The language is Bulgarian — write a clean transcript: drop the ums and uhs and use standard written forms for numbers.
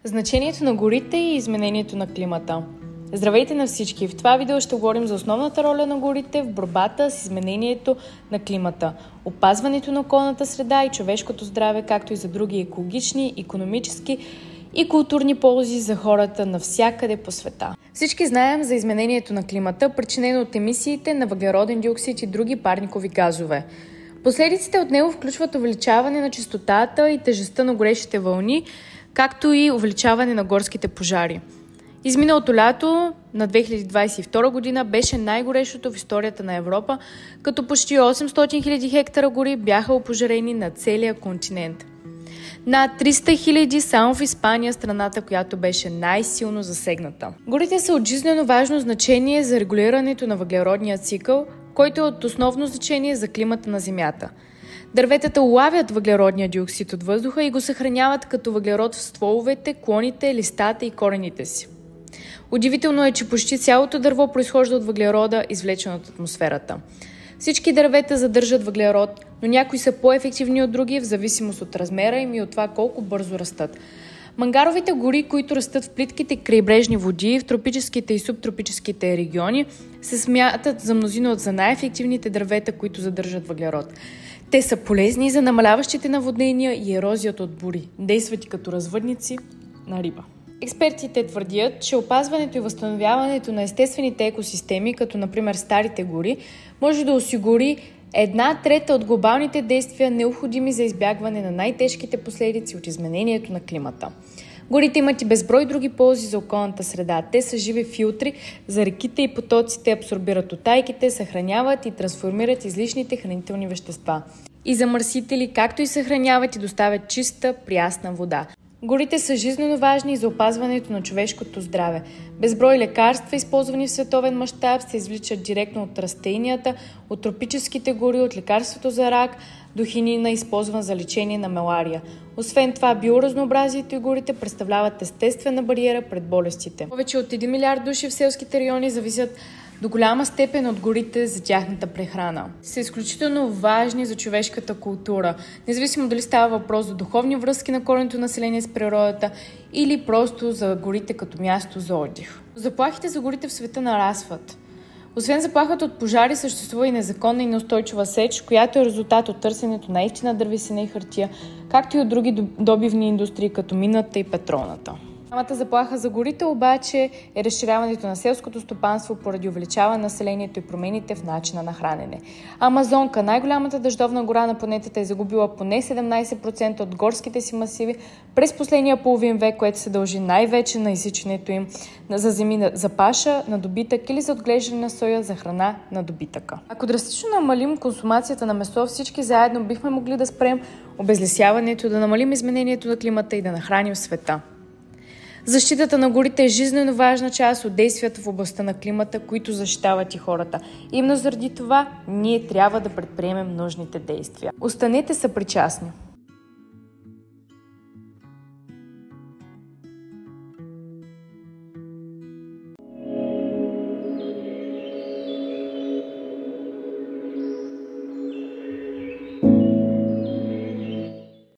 Значението на горите и изменението на климата. Здравейте на всички! В това видео ще говорим за основната роля на горите в борбата с изменението на климата, опазването на околната среда и човешкото здраве, както и за други екологични, икономически и културни ползи за хората навсякъде по света. Всички знаем за изменението на климата, причинено от емисиите на въглероден диоксид и други парникови газове. Последиците от него включват увеличаване на честотата и тежестта на горещите вълни, както и увеличаване на горските пожари. Изминалото лято на 2022 година беше най-горещото в историята на Европа, като почти 800 000 хектара гори бяха опожарени на целия континент. Над 300 000 само в Испания, страната, която беше най-силно засегната. Горите са от жизнено важно значение за регулирането на въглеродния цикъл, който е от основно значение за климата на Земята. Дърветата улавят въглеродния диоксид от въздуха и го съхраняват като въглерод в стволовете, клоните, листата и корените си. Удивително е, че почти цялото дърво произхожда от въглерода, извлечен от атмосферата. Всички дървета задържат въглерод, но някои са по-ефективни от други в зависимост от размера им и от това колко бързо растат. Мангаровите гори, които растат в плитките крайбрежни води в тропическите и субтропическите региони, се смятат за мнозина за най-ефективните дървета, които задържат въглерод. Те са полезни за намаляващите наводнения и ерозията от бури, действат и като развъдници на риба. Експертите твърдят, че опазването и възстановяването на естествените екосистеми, като например старите гори, може да осигури 1/3 от глобалните действия, необходими за избягване на най-тежките последици от изменението на климата. Горите имат и безброй други ползи за околната среда. Те са живи филтри за реките и потоците, абсорбират утайките, съхраняват и трансформират излишните хранителни вещества. И замърсители, както и съхраняват и доставят чиста, прясна вода. Горите са жизнено важни за опазването на човешкото здраве. Безброй лекарства, използвани в световен мащаб, се извличат директно от растенията, от тропическите гори, от лекарството за рак до хинина, използван за лечение на малария. Освен това, биоразнообразието и горите представляват естествена бариера пред болестите. Повече от 1 милиард души в селските райони зависят до голяма степен от горите за тяхната прехрана. Са изключително важни за човешката култура, независимо дали става въпрос за духовни връзки на коренното население с природата или просто за горите като място за отдих. Заплахите за горите в света нарастват. Освен заплахата от пожари, съществува и незаконна и неустойчива сеч, която е резултат от търсенето на евтина дървесина и хартия, както и от други добивни индустрии, като мината и петролната. Самата заплаха за горите обаче е разширяването на селското стопанство поради увеличаване на населението и промените в начина на хранене. Амазонка, най-голямата дъждовна гора на планетата, е загубила поне 17% от горските си масиви през последния половин век, което се дължи най-вече на изсичането им за земи за паша на добитък или за отглеждане на соя за храна на добитъка. Ако драстично намалим консумацията на месо, всички заедно бихме могли да спрем обезлесяването, да намалим изменението на климата и да нахраним света. Защитата на горите е жизнено важна част от действията в областта на климата, които защитават и хората. Именно заради това ние трябва да предприемем нужните действия. Останете съпричастни!